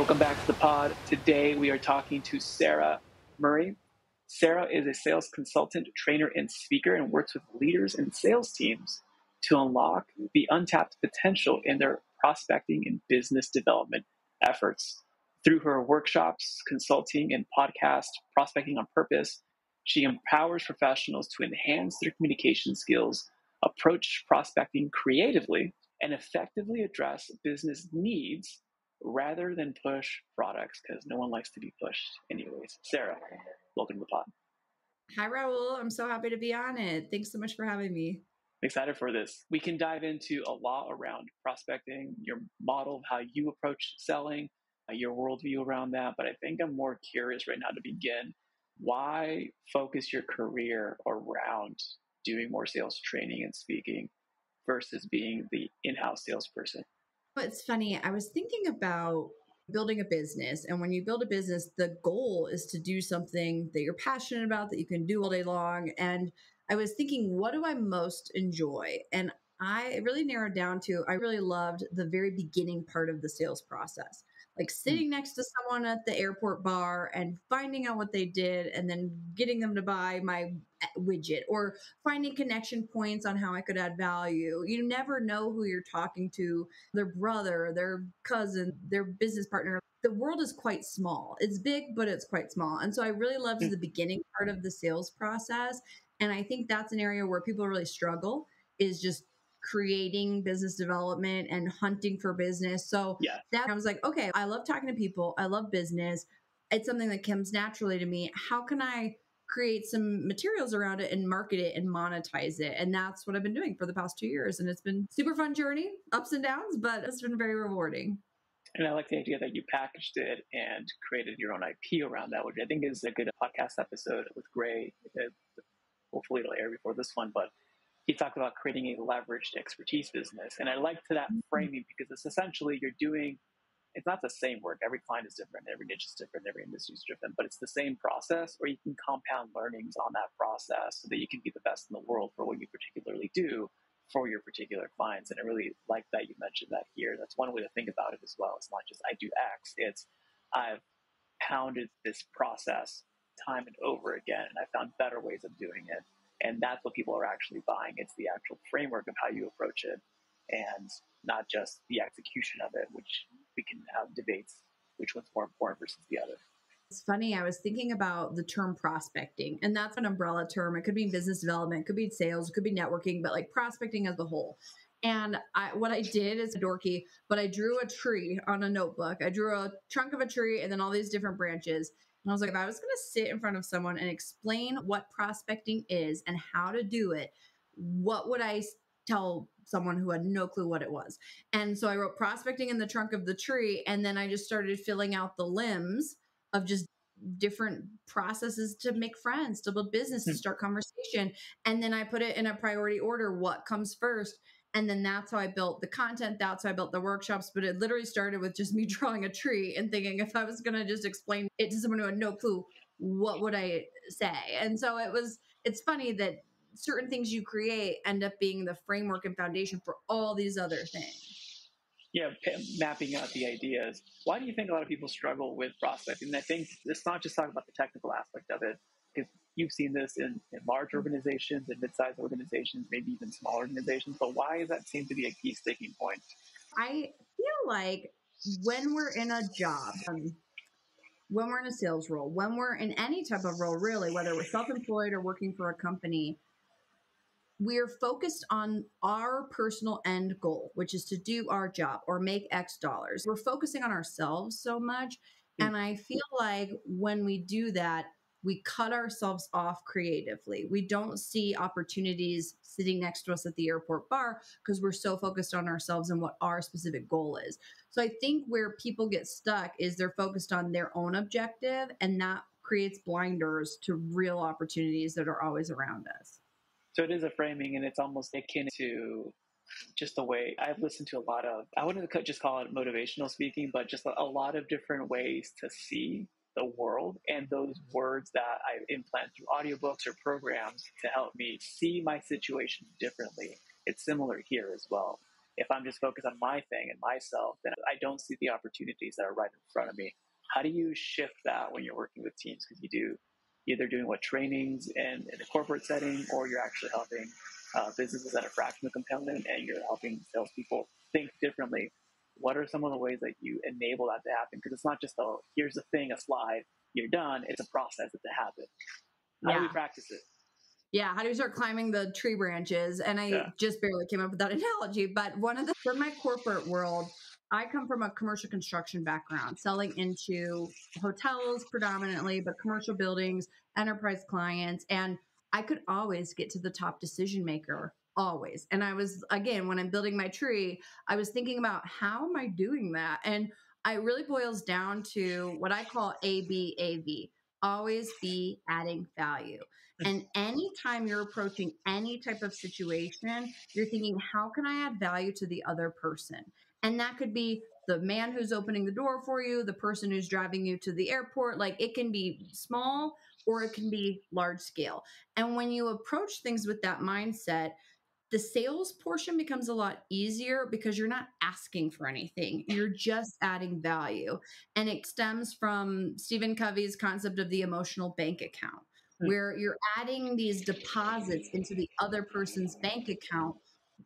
Welcome back to the pod. Today we are talking to Sara Murray. Sara is a sales consultant, trainer, and speaker and works with leaders and sales teams to unlock the untapped potential in their prospecting and business development efforts. Through her workshops, consulting, and podcast, Prospecting on Purpose, she empowers professionals to enhance their communication skills, approach prospecting creatively, and effectively address business needs rather than push products, because no one likes to be pushed anyways. Sara, welcome to the pod. Hi, Raul. I'm so happy to be on it. Thanks so much for having me. I'm excited for this. We can dive into a lot around prospecting, your model of how you approach selling, your worldview around that. But I think I'm more curious right now to begin. Why focus your career around doing more sales training and speaking versus being the in-house salesperson? It's funny. I was thinking about building a business. And when you build a business, the goal is to do something that you're passionate about, that you can do all day long. And I was thinking, what do I most enjoy? And I really narrowed down to, I really loved the very beginning part of the sales process, like sitting next to someone at the airport bar and finding out what they did and then getting them to buy my widget, or finding connection points on how I could add value. You never know who you're talking to, their brother, their cousin, their business partner. The world is quite small. It's big, but it's quite small. And so I really loved the beginning part of the sales process. And I think that's an area where people really struggle, is just creating business development and hunting for business. So that I was like, okay, I love talking to people. I love business. It's something that comes naturally to me. How can I create some materials around it and market it and monetize it? And that's what I've been doing for the past 2 years. And it's been super fun journey, ups and downs, but it's been very rewarding. And I like the idea that you packaged it and created your own IP around that, which I think is a good podcast episode with Gray. Hopefully it'll air before this one, but he talked about creating a leveraged expertise business. And I liked that framing because it's essentially it's not the same work. Every client is different. Every niche is different. Every industry is different, but it's the same process, or you can compound learnings on that process so that you can be the best in the world for what you particularly do for your particular clients. And I really like that you mentioned that here. That's one way to think about it as well. It's not just I do X. It's I've pounded this process time and over again, and I found better ways of doing it. And that's what people are actually buying. It's the actual framework of how you approach it, and not just the execution of it, which we can have debates which one's more important versus the other. It's funny. I was thinking about the term prospecting, and that's an umbrella term. It could be business development, it could be sales, it could be networking, but like prospecting as a whole. And what I did is dorky, but I drew a tree on a notebook. I drew a trunk of a tree and then all these different branches. And I was like, if I was going to sit in front of someone and explain what prospecting is and how to do it, what would I tell someone who had no clue what it was? And so I wrote prospecting in the trunk of the tree. And then I just started filling out the limbs of just different processes to make friends, to build business, to start conversation. And then I put it in a priority order, what comes first. And then that's how I built the content. That's how I built the workshops. But it literally started with just me drawing a tree and thinking, if I was going to just explain it to someone who had no clue, what would I say? And so it's funny that certain things you create end up being the framework and foundation for all these other things. Yeah, mapping out the ideas. Why do you think a lot of people struggle with prospecting? And I think it's not just talking about the technical aspect of it, because you've seen this in large organizations and mid-sized organizations, maybe even small organizations. But why does that seem to be a key sticking point? I feel like when we're in a job, when we're in a sales role, when we're in any type of role, really, whether we're self-employed or working for a company, we're focused on our personal end goal, which is to do our job or make X dollars. We're focusing on ourselves so much. And I feel like when we do that, we cut ourselves off creatively. We don't see opportunities sitting next to us at the airport bar because we're so focused on ourselves and what our specific goal is. So I think where people get stuck is they're focused on their own objective, and that creates blinders to real opportunities that are always around us. So it is a framing, and it's almost akin to just the way I've listened to a lot of, I wouldn't just call it motivational speaking, but just a lot of different ways to see the world, and those words that I implant through audiobooks or programs to help me see my situation differently. It's similar here as well. If I'm just focused on my thing and myself, then I don't see the opportunities that are right in front of me. How do you shift that when you're working with teams? Because you do either doing what trainings in a corporate setting, or you're actually helping businesses at a fractional component, and you're helping salespeople think differently. What are some of the ways that you enable that to happen? Because it's not just here's the thing, a slide, you're done. It's a process that to happen. How do we practice it? Yeah. How do you start climbing the tree branches? And I Yeah. just barely came up with that analogy, but from my corporate world, I come from a commercial construction background, selling into hotels predominantly, but commercial buildings, enterprise clients. And I could always get to the top decision maker, always. And I was, again, when I'm building my tree, I was thinking about how am I doing that? And it really boils down to what I call ABAV, always be adding value. And anytime you're approaching any type of situation, you're thinking, how can I add value to the other person? And that could be the man who's opening the door for you, the person who's driving you to the airport. Like it can be small or it can be large scale. And when you approach things with that mindset, the sales portion becomes a lot easier because you're not asking for anything. You're just adding value. And it stems from Stephen Covey's concept of the emotional bank account, where you're adding these deposits into the other person's bank account.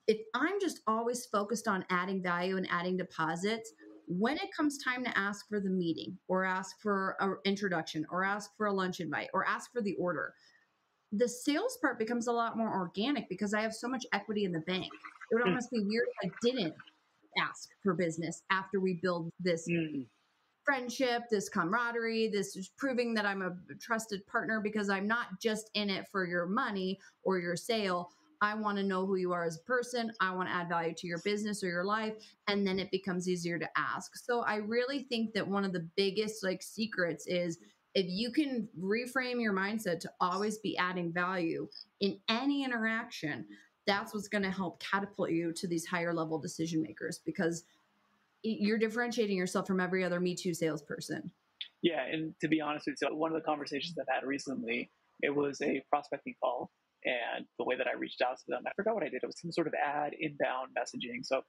If I'm just always focused on adding value and adding deposits, when it comes time to ask for the meeting or ask for an introduction or ask for a lunch invite or ask for the order, the sales part becomes a lot more organic because I have so much equity in the bank. It would almost be weird if I didn't ask for business after we build this friendship, this camaraderie, this is proving that I'm a trusted partner because I'm not just in it for your money or your sale. I want to know who you are as a person. I want to add value to your business or your life. And then it becomes easier to ask. So I really think that one of the biggest secrets is if you can reframe your mindset to always be adding value in any interaction, that's what's going to help catapult you to these higher level decision makers because you're differentiating yourself from every other Me Too salesperson. Yeah, and to be honest with you, one of the conversations I've had recently, it was a prospecting call, and the way that I reached out to them, I forgot what I did. It was some sort of ad, inbound messaging. So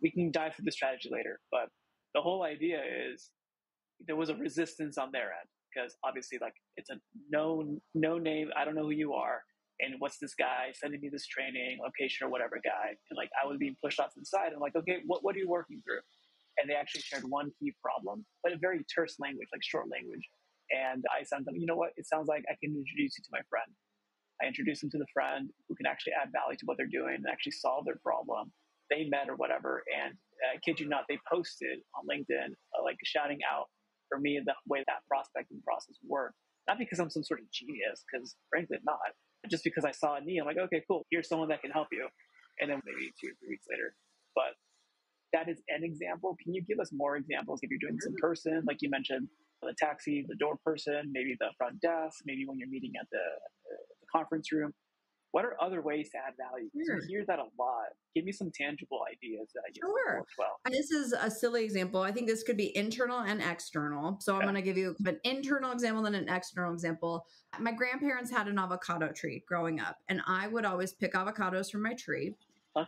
we can dive through the strategy later. But the whole idea is there was a resistance on their end because obviously, it's a no name. I don't know who you are, and what's this guy sending me this training, location, or whatever guy. And I was being pushed off to the side. I'm like, okay, what are you working through? And they actually shared one key problem, but in very terse language, like short language. And I sent them, you know what? It sounds like I can introduce you to my friend. I introduced them to the friend who can actually add value to what they're doing and actually solve their problem. They met or whatever. And I kid you not, they posted on LinkedIn, shouting out for me the way that prospecting process worked. Not because I'm some sort of genius, because frankly, not. Just because I saw a need. I'm like, okay, cool. Here's someone that can help you. And then maybe 2 or 3 weeks later. But that is an example. Can you give us more examples if you're doing this in person? Like you mentioned, the taxi, the door person, maybe the front desk, maybe when you're meeting at the conference room. What are other ways to add value? Sure. You hear that a lot. Give me some tangible ideas that work well. And this is a silly example. I think this could be internal and external. So I'm going to give you an internal example and an external example. My grandparents had an avocado tree growing up, and I would always pick avocados from my tree.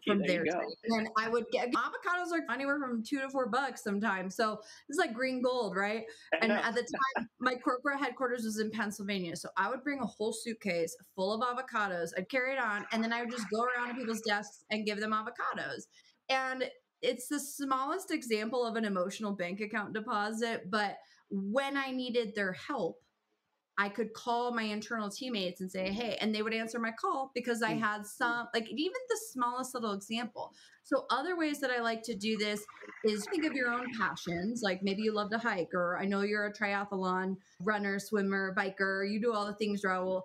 From their tree. And I would get avocados are anywhere from $2 to $4 sometimes. So it's like green gold, right? And at the time, my corporate headquarters was in Pennsylvania. So I would bring a whole suitcase full of avocados. I'd carry it on, and then I would just go around to people's desks and give them avocados. And it's the smallest example of an emotional bank account deposit. But when I needed their help, I could call my internal teammates and say, hey, and they would answer my call because I had some, even the smallest little example. So other ways that I like to do this is think of your own passions. Like maybe you love to hike, or I know you're a triathlon runner, swimmer, biker. You do all the things, Raul.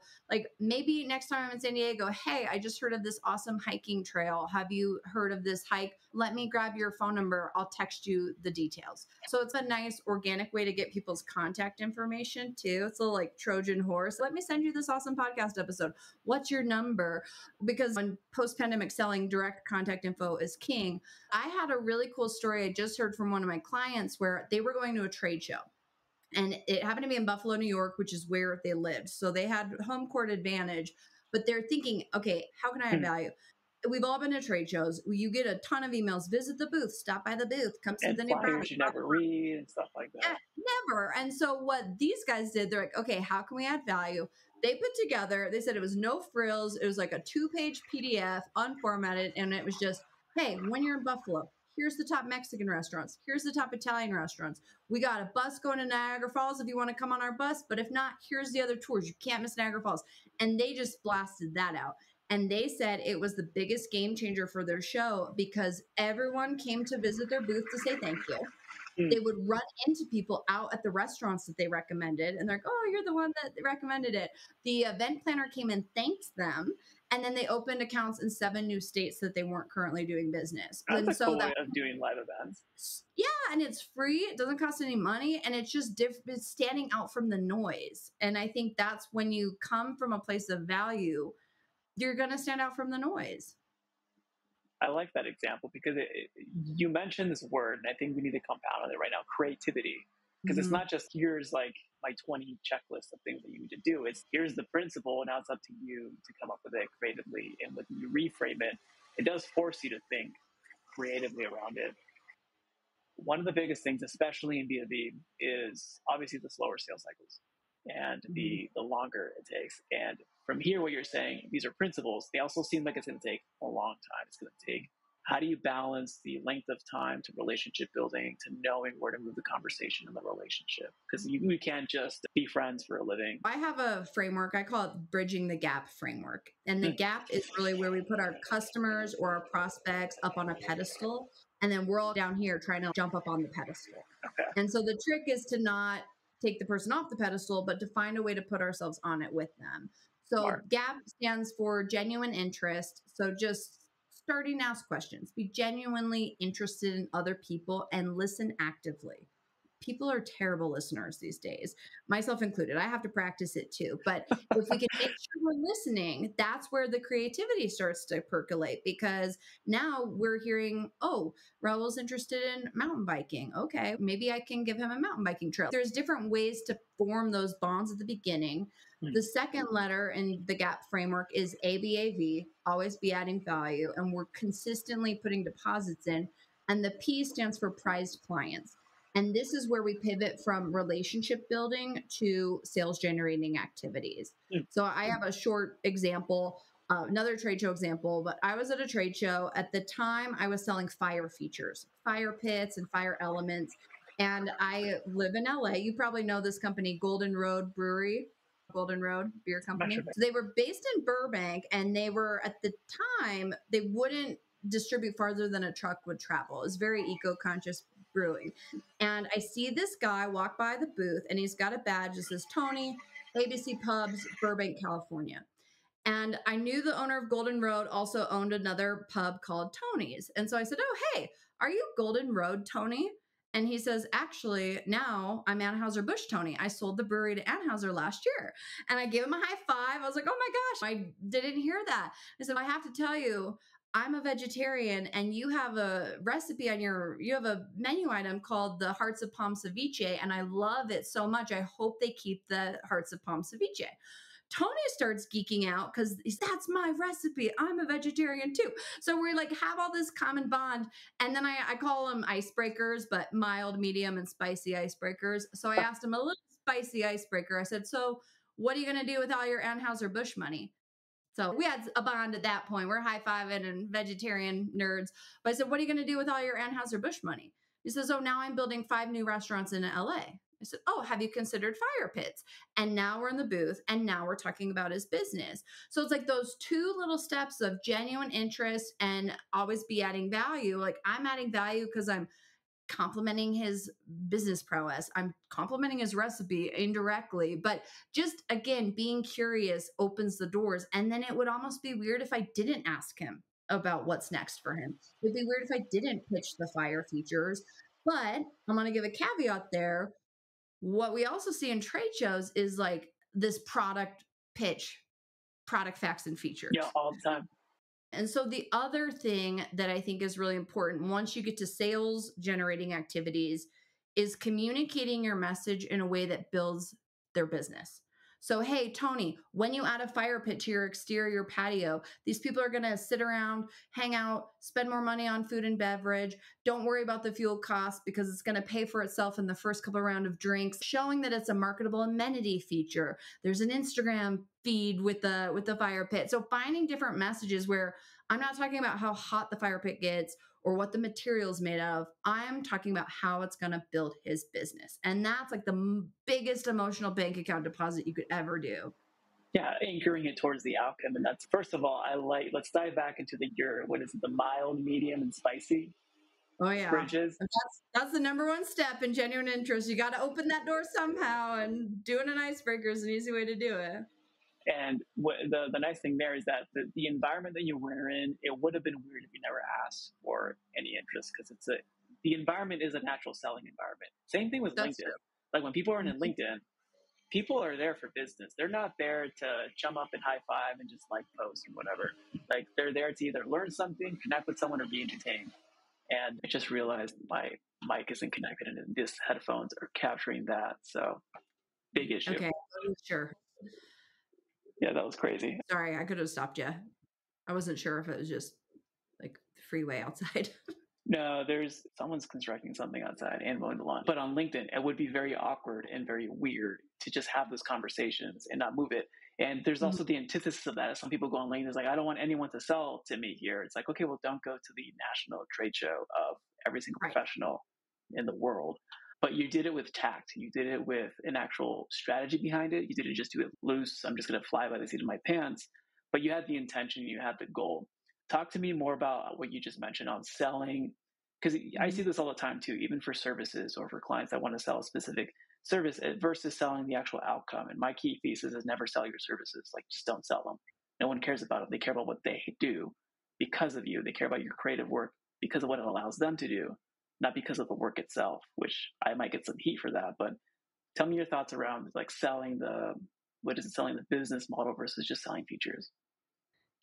Maybe next time I'm in San Diego, hey, I just heard of this awesome hiking trail. Have you heard of this hike? Let me grab your phone number. I'll text you the details. So it's a nice organic way to get people's contact information too. It's a little Trojan horse. Let me send you this awesome podcast episode. What's your number? Because when post-pandemic selling, direct contact info is king. I had a really cool story I just heard from one of my clients where they were going to a trade show. And it happened to be in Buffalo, New York, which is where they lived. So they had home court advantage, but they're thinking, okay, how can I add value? we've all been to trade shows. You get a ton of emails, visit the booth, stop by the booth, come see And the new flyers product. you never read and stuff like Yeah, that. never. And so what these guys did, they're like, okay, how can we add value? They put together, they said it was no frills. It was like a 2-page PDF, unformatted. And it was just, hey, when you're in Buffalo, here's the top Mexican restaurants. Here's the top Italian restaurants. We got a bus going to Niagara Falls if you want to come on our bus. But if not, here's the other tours. You can't miss Niagara Falls. And they just blasted that out. And they said it was the biggest game changer for their show because everyone came to visit their booth to say thank you. Mm. They would run into people out at the restaurants that they recommended. And they're like, oh, you're the one that recommended it. The event planner came and thanked them. And then they opened accounts in 7 new states that they weren't currently doing business. That's And a so cool way of doing live events. yeah, and it's free. It doesn't cost any money. And it's just it's standing out from the noise. And I think that's when you come from a place of value, you're going to stand out from the noise. I like that example because you mentioned this word, and I think we need to compound on it right now, creativity. Because it's not just here's like my 20 checklist of things that you need to do. It's here's the principle, and now it's up to you to come up with it creatively. And when you reframe it, it does force you to think creatively around it. One of the biggest things, especially in B2B, is obviously the slower sales cycles and the longer it takes. And from here, what you're saying, these are principles. They also seem like it's going to take a long time. It's going to take, how do you balance the length of time to relationship building, to knowing where to move the conversation in the relationship? Because you can't just be friends for a living. I have a framework. I call it bridging the gap framework. And the gap is really where we put our customers or our prospects up on a pedestal. And then we're all down here trying to jump up on the pedestal. Okay. And so the trick is to not take the person off the pedestal, but to find a way to put ourselves on it with them. So Smart. GAP stands for genuine interest. So just starting to ask questions, be genuinely interested in other people and listen actively. People are terrible listeners these days, myself included. I have to practice it too. But if we can make sure we're listening, that's where the creativity starts to percolate, because now we're hearing, oh, Raul's interested in mountain biking. Okay, maybe I can give him a mountain biking trail. There's different ways to form those bonds at the beginning. The second letter in the GAP framework is ABAV, always be adding value. And we're consistently putting deposits in. And the P stands for prized clients. And this is where we pivot from relationship building to sales generating activities. So I have a short example, another trade show example, but I was at a trade show. At the time, I was selling fire features, fire pits and fire elements. And I live in LA. You probably know this company, Golden Road Brewery, Golden Road Beer Company. So they were based in Burbank, and they were, at the time, they wouldn't distribute farther than a truck would travel. It was very eco-conscious brewing. And I see this guy walk by the booth, and he's got a badge that says Tony, ABC Pubs, Burbank, California. And I knew the owner of Golden Road also owned another pub called Tony's. And so I said, oh, hey, are you Golden Road Tony? And he says, actually, now I'm Anheuser-Busch Tony. I sold the brewery to Anheuser last year. And I gave him a high five. I was like, oh my gosh, I didn't hear that. I said, I have to tell you, I'm a vegetarian, and you have a recipe on you have a menu item called the Hearts of Palm Ceviche, and I love it so much. I hope they keep the Hearts of Palm Ceviche. Tony starts geeking out because that's my recipe. I'm a vegetarian too. So we like have all this common bond. And then I call them icebreakers, but mild, medium, and spicy icebreakers. So I asked him a little spicy icebreaker. I said, so what are you going to do with all your Anheuser-Busch money? So we had a bond at that point. We're high-fiving and vegetarian nerds. But I said, what are you going to do with all your Anheuser-Busch money? He says, oh, now I'm building 5 new restaurants in LA. I said, oh, have you considered fire pits? And now we're in the booth, and now we're talking about his business. So it's like those 2 little steps of genuine interest and always be adding value. Like I'm adding value because I'm complimenting his business prowess. I'm complimenting his recipe indirectly, but just again, being curious opens the doors. And then it would almost be weird if I didn't ask him about what's next for him. It'd be weird if I didn't pitch the fire features, but I'm going to give a caveat there. What we also see in trade shows is like this product pitch, product facts and features. Yeah, all the time. And so the other thing that I think is really important once you get to sales generating activities is communicating your message in a way that builds their business. So, hey, Tony, when you add a fire pit to your exterior patio, these people are going to sit around, hang out, spend more money on food and beverage. Don't worry about the fuel costs because it's going to pay for itself in the first couple of rounds of drinks, showing that it's a marketable amenity feature. There's an Instagram feed with the fire pit. So finding different messages where I'm not talking about how hot the fire pit gets or what the material is made of. I'm talking about how it's going to build his business. And that's like the biggest emotional bank account deposit you could ever do. Yeah, anchoring it towards the outcome. And that's, first of all, let's dive back into what is it, the mild, medium, and spicy Oh yeah. bridges. That's the number one step in genuine interest. You got to open that door somehow, and doing an icebreaker is an easy way to do it. And the nice thing there is that the environment that you were in, it would have been weird if you never asked for any interest, because the environment is a natural selling environment. Same thing with That's LinkedIn. true. Like when people are in Mhm. LinkedIn, people are there for business. They're not there to jump up and high five and just like post or whatever. Like they're there to either learn something, connect with someone, or be entertained. And I just realized my mic isn't connected and these headphones are capturing that. So big issue. Okay, sure. Yeah, that was crazy. Sorry, I could have stopped you. I wasn't sure if it was just like the freeway outside. No, someone's constructing something outside and mowing the lawn. But on LinkedIn, it would be very awkward and very weird to just have those conversations and not move it. And there's also the antithesis of that. Some people go on LinkedIn, it's like, I don't want anyone to sell to me here. It's like, okay, well, don't go to the national trade show of every single Right. professional in the world. But you did it with tact. You did it with an actual strategy behind it. You didn't just do it loose. I'm just going to fly by the seat of my pants. But you had the intention, you had the goal. Talk to me more about what you just mentioned on selling, because I see this all the time too, even for services or for clients that want to sell a specific service versus selling the actual outcome. And my key thesis is never sell your services. Like, just don't sell them. No one cares about them. They care about what they do because of you. They care about your creative work because of what it allows them to do, not because of the work itself, which I might get some heat for that. But tell me your thoughts around like selling the business model versus just selling features.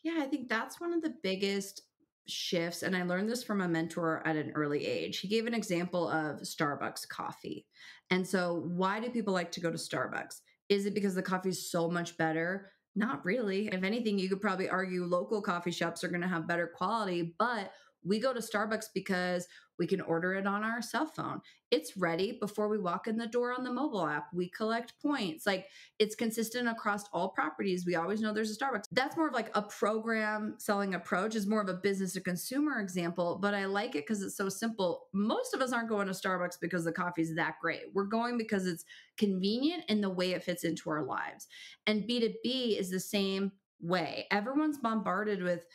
Yeah, I think that's one of the biggest shifts. And I learned this from a mentor at an early age. He gave an example of Starbucks coffee. And so, why do people like to go to Starbucks? Is it because the coffee is so much better? Not really. If anything, you could probably argue local coffee shops are going to have better quality, but we go to Starbucks because we can order it on our cell phone. It's ready before we walk in the door on the mobile app. We collect points. Like, it's consistent across all properties. We always know there's a Starbucks. That's more of like a program selling approach, is more of a business to consumer example, but I like it because it's so simple. Most of us aren't going to Starbucks because the coffee's that great. We're going because it's convenient in the way it fits into our lives. And B2B is the same way. Everyone's bombarded with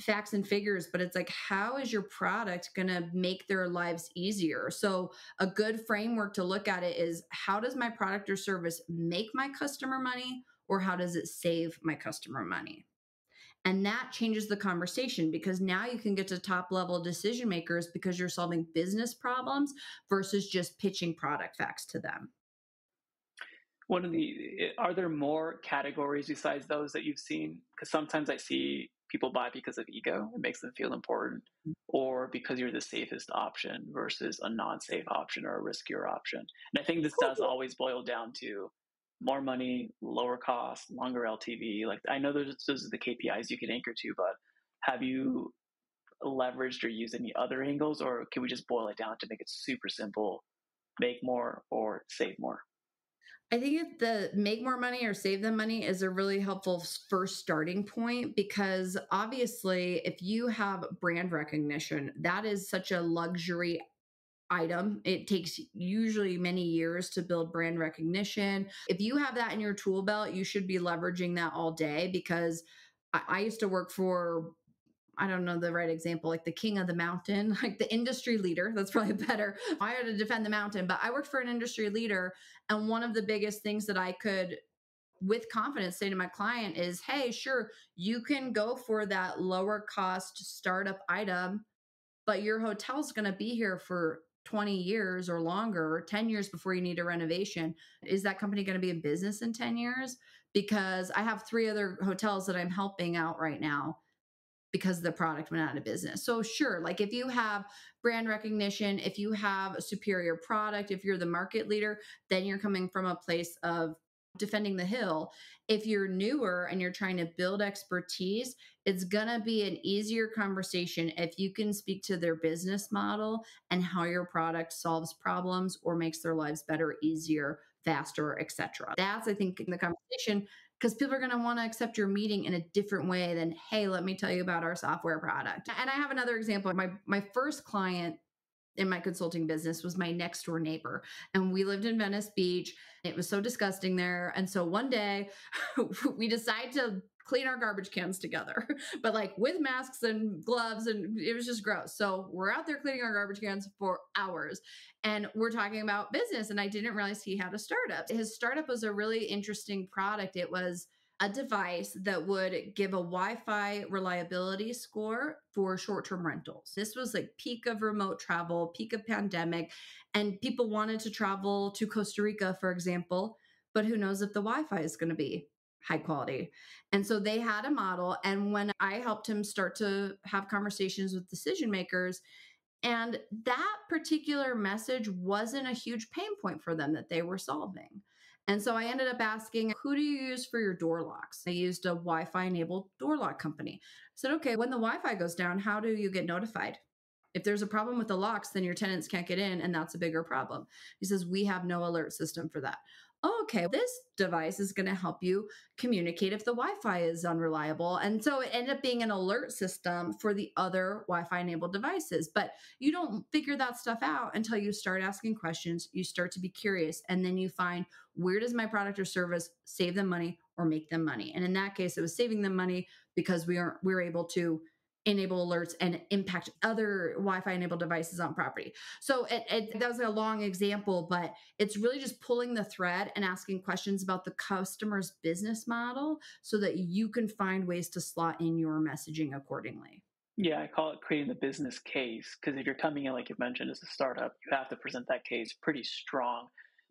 facts and figures, but it's like, how is your product going to make their lives easier? So a good framework to look at it is, how does my product or service make my customer money, or how does it save my customer money? And that changes the conversation, because now you can get to top level decision makers because you're solving business problems versus just pitching product facts to them. Are there more categories besides those that you've seen? Because sometimes I see people buy because of ego, it makes them feel important, or because you're the safest option versus a non-safe option or a riskier option. And I think this does always boil down to more money, lower cost, longer LTV. Like, I know those are the KPIs you can anchor to, but have you leveraged or used any other angles, or can we just boil it down to make it super simple, make more or save more? I think the make more money or save them money is a really helpful first starting point, because obviously, if you have brand recognition, that is such a luxury item. It takes usually many years to build brand recognition. If you have that in your tool belt, you should be leveraging that all day, because I used to work for, I don't know the right example, like the king of the mountain, like the industry leader. That's probably better. I had to defend the mountain, but I worked for an industry leader. And one of the biggest things that I could, with confidence, say to my client is, hey, sure, you can go for that lower cost startup item, but your hotel's going to be here for 20 years or longer, or 10 years before you need a renovation. Is that company going to be in business in 10 years? Because I have 3 other hotels that I'm helping out right now because the product went out of business. So sure, like if you have brand recognition, if you have a superior product, if you're the market leader, then you're coming from a place of defending the hill. If you're newer and you're trying to build expertise, it's going to be an easier conversation if you can speak to their business model and how your product solves problems or makes their lives better, easier, faster, etc. That's, I think, in the conversation, because people are going to want to accept your meeting in a different way than, hey, let me tell you about our software product. And I have another example. My first client in my consulting business was my next door neighbor. And we lived in Venice Beach. It was so disgusting there. And so one day we decided to clean our garbage cans together, but like with masks and gloves, and it was just gross. So we're out there cleaning our garbage cans for hours and we're talking about business. And I didn't realize he had a startup. His startup was a really interesting product. It was a device that would give a Wi-Fi reliability score for short-term rentals. This was like peak of remote travel, peak of pandemic, and people wanted to travel to Costa Rica, for example, but who knows if the Wi-Fi is going to be high quality. And so they had a model. And when I helped him start to have conversations with decision makers, and that particular message wasn't a huge pain point for them that they were solving. And so I ended up asking, who do you use for your door locks? They used a Wi-Fi enabled door lock company. I said, okay, when the Wi-Fi goes down, how do you get notified? If there's a problem with the locks, then your tenants can't get in, and that's a bigger problem. He says, we have no alert system for that. Okay, this device is going to help you communicate if the Wi-Fi is unreliable. And so it ended up being an alert system for the other Wi-Fi enabled devices. But you don't figure that stuff out until you start asking questions, you start to be curious, and then you find, where does my product or service save them money or make them money? And in that case, it was saving them money because we were able to enable alerts and impact other Wi-Fi enabled devices on property. So that was a long example, but it's really just pulling the thread and asking questions about the customer's business model so that you can find ways to slot in your messaging accordingly. Yeah, I call it creating the business case, because if you're coming in, like you mentioned, as a startup, you have to present that case pretty strong.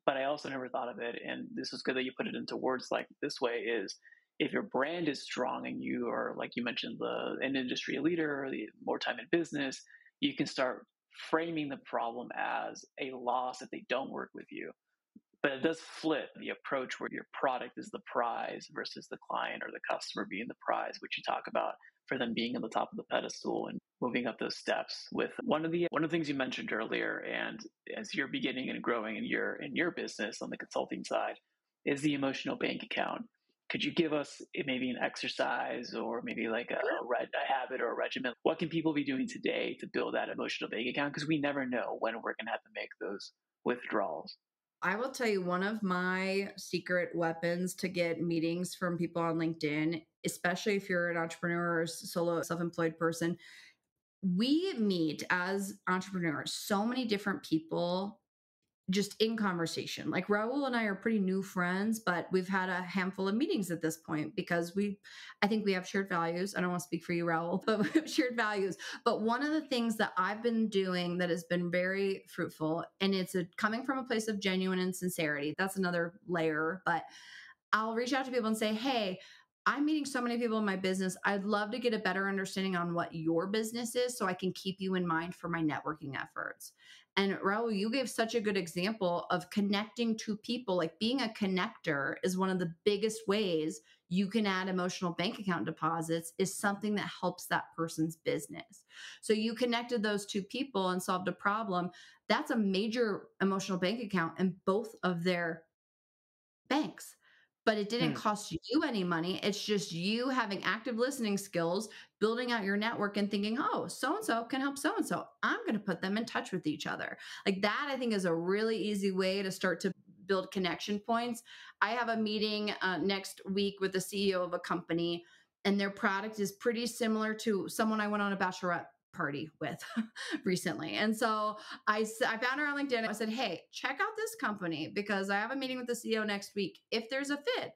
But I also never thought of it, and this is good that you put it into words like this way, is if your brand is strong and you are, like you mentioned, an industry leader, more time in business, you can start framing the problem as a loss if they don't work with you. But it does flip the approach where your product is the prize versus the client or the customer being the prize, which you talk about, for them being on the top of the pedestal and moving up those steps. With one of the things you mentioned earlier, and as you're beginning and growing in your business on the consulting side, is the emotional bank account. Could you give us maybe an exercise or maybe like a habit or a regimen? What can people be doing today to build that emotional bank account? Because we never know when we're going to have to make those withdrawals. I will tell you, one of my secret weapons to get meetings from people on LinkedIn, especially if you're an entrepreneur or solo self-employed person, we meet as entrepreneurs so many different people just in conversation. Like Raul and I are pretty new friends, but we've had a handful of meetings at this point because I think we have shared values. I don't want to speak for you, Raul, but we have shared values. But one of the things that I've been doing that has been very fruitful, and it's coming from a place of genuine and sincerity. That's another layer, but I'll reach out to people and say, hey, I'm meeting so many people in my business. I'd love to get a better understanding on what your business is so I can keep you in mind for my networking efforts. And Raul, you gave such a good example of connecting to people. Like being a connector is one of the biggest ways you can add emotional bank account deposits, is something that helps that person's business. So you connected those two people and solved a problem. That's a major emotional bank account in both of their banks. But it didn't Hmm. cost you any money. It's just you having active listening skills, building out your network and thinking, oh, so and so can help so and so. I'm going to put them in touch with each other. Like that, I think, is a really easy way to start to build connection points. I have a meeting next week with the CEO of a company, and their product is pretty similar to someone I went on a bachelorette party with recently. And so I found her on LinkedIn. I said, hey, check out this company because I have a meeting with the CEO next week. If there's a fit,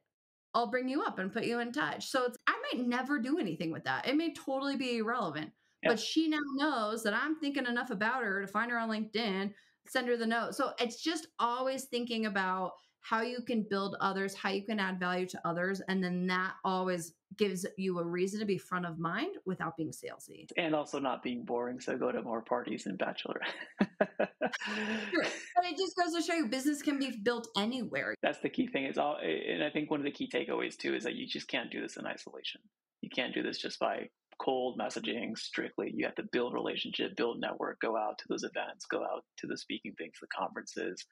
I'll bring you up and put you in touch. So I might never do anything with that. It may totally be irrelevant, Yeah. but she now knows that I'm thinking enough about her to find her on LinkedIn, send her the note. So it's just always thinking about how you can build others, how you can add value to others. And then that always gives you a reason to be front of mind without being salesy. And also not being boring. So go to more parties and bachelor. Sure. But it just goes to show you business can be built anywhere. That's the key thing. And I think one of the key takeaways too is that you just can't do this in isolation. You can't do this just by cold messaging strictly. You have to build relationship, build network, go out to those events, go out to the speaking things, the conferences.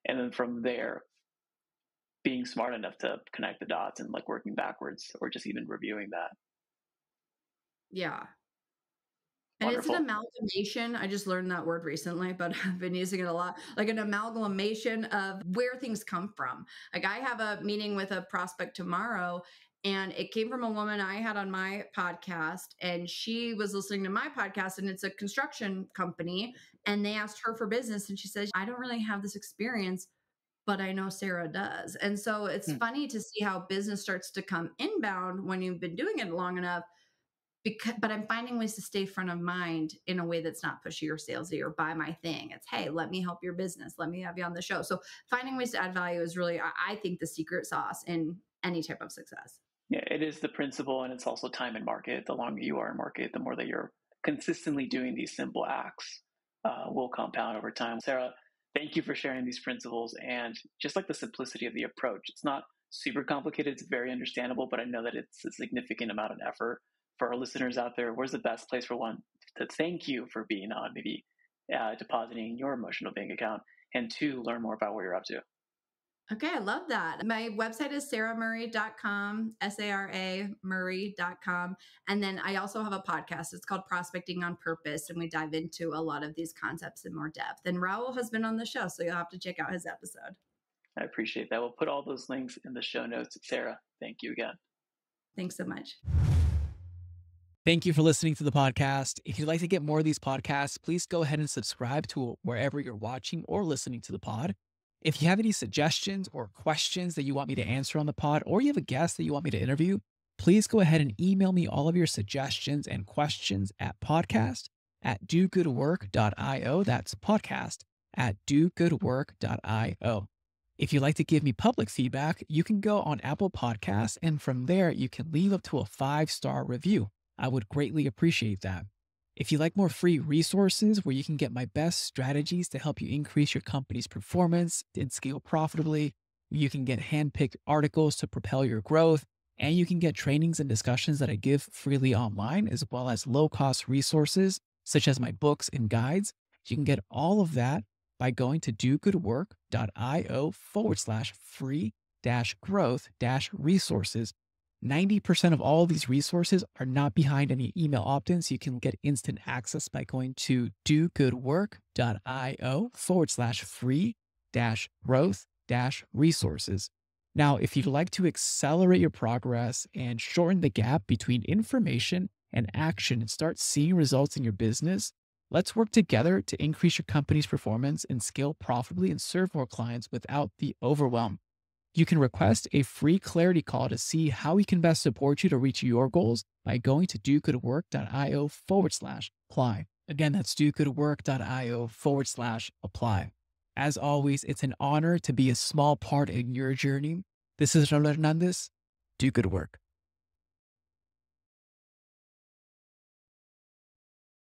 And then from there, being smart enough to connect the dots and like working backwards or just even reviewing that. Yeah. And Wonderful. it's an amalgamation. I just learned that word recently, but I've been using it a lot. Like an amalgamation of where things come from. Like I have a meeting with a prospect tomorrow, and it came from a woman I had on my podcast, and she was listening to my podcast, and it's a construction company, and they asked her for business, and she said, I don't really have this experience, but I know Sara does. And so it's funny to see how business starts to come inbound when you've been doing it long enough. But I'm finding ways to stay front of mind in a way that's not pushy or salesy or buy my thing. It's, hey, let me help your business. Let me have you on the show. So finding ways to add value is really, I think, the secret sauce in any type of success. Yeah, it is the principle, and it's also time in market. The longer you are in market, the more that you're consistently doing these simple acts will compound over time. Sara, thank you for sharing these principles and just like the simplicity of the approach. It's not super complicated. It's very understandable, but I know that it's a significant amount of effort. For our listeners out there, where's the best place for one to thank you for being on, maybe depositing your emotional bank account, and two, learn more about what you're up to? Okay, I love that. My website is saramurray.com, SARA Murray.com. And then I also have a podcast. It's called Prospecting on Purpose. And we dive into a lot of these concepts in more depth. And Raul has been on the show, so you'll have to check out his episode. I appreciate that. We'll put all those links in the show notes. Sara, thank you again. Thanks so much. Thank you for listening to the podcast. If you'd like to get more of these podcasts, please go ahead and subscribe to wherever you're watching or listening to the pod. If you have any suggestions or questions that you want me to answer on the pod, or you have a guest that you want me to interview, please go ahead and email me all of your suggestions and questions at podcast@dogoodwork.io. That's podcast@dogoodwork.io. If you'd like to give me public feedback, you can go on Apple Podcasts, and from there, you can leave up to a 5-star review. I would greatly appreciate that. If you like more free resources where you can get my best strategies to help you increase your company's performance and scale profitably, you can get handpicked articles to propel your growth, and you can get trainings and discussions that I give freely online, as well as low-cost resources such as my books and guides. You can get all of that by going to dogoodwork.io/free-growth-resources. 90% of all of these resources are not behind any email opt-ins. You can get instant access by going to dogoodwork.io/free-growth-resources. Now, if you'd like to accelerate your progress and shorten the gap between information and action and start seeing results in your business, let's work together to increase your company's performance and scale profitably and serve more clients without the overwhelm. You can request a free clarity call to see how we can best support you to reach your goals by going to dogoodwork.io/apply. Again, that's dogoodwork.io/apply. As always, it's an honor to be a small part in your journey. This is Raul Hernandez. Do good work.